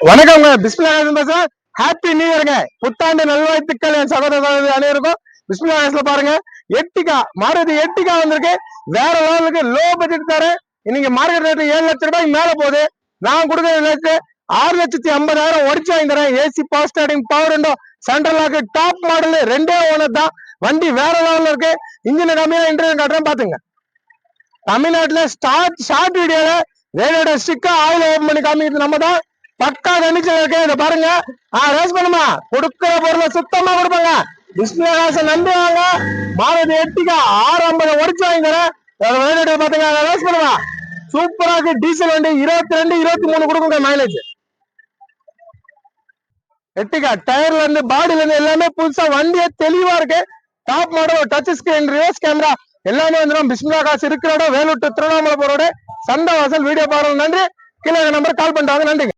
வணக்கங்க. பிஸ்மில்லா பேசுறேன். Happy new இயருங்க. புத்தாண்டு நல்வாழ்த்துக்கள் என் சகோதர அனைவருக்கும். பிஸ்மில்லா பாருங்க, எட்டிகா மாருதி எட்டிகா வந்திருக்கு. வேற லெவலுக்கு லோ பட்ஜெட் தரேன். இன்னைக்கு மார்க்கெட் ரேட் 7 லட்சம் ரூபாய்க்கு மேல போகுது. நான் கொடுக்குற ரேட்டு 6,50,000 உடச்சு வாங்கி தரேன். AC power starting power window central lock top model ரெண்டே ஓனர் தான். வண்டி வேற லெவல்ல இருக்கு. இன்ஜின் கம்மியா இன்டர்வியூ காட்டுறேன் பாத்துங்க. தமிழ்நாட்டுல ஷார்ட் வீடியோல ரேடியோட ஸ்டிக்கா ஆயில் ஓபன் பண்ணி காமிக்கிறது நம்ம தான். பக்கா கணிச்சல் இருக்கு. இதை பாருங்க. ரேஸ் பண்ணுமா, கொடுக்கிற பொருளை சுத்தமா கொடுப்பாங்க. பிஸ்மில்லா நம்பி வாங்க. மாருதி எட்டிகா 650 உடச்சு வாங்கிக்கிறேன். பாத்துங்க, ரேஸ் பண்ணுமா, சூப்பரா இருக்கு. டீசல் வண்டி 22, 23 கொடுக்குங்க மைலேஜ். எட்டிகா டயர்ல இருந்து பாடியில இருந்து எல்லாமே புதுசா, வண்டியே தெளிவா இருக்கு. Top model, touch screen, reverse camera எல்லாமே வந்துடும். பிஸ்மில்லா காசு இருக்கிறோட வேலூர் திருவண்ணாமலை போறோட சண்டை வாசல். வீடியோ பாருங்க. நன்றி. கீழே நம்பர் கால் பண்ணிட்டாங்க. நன்றி.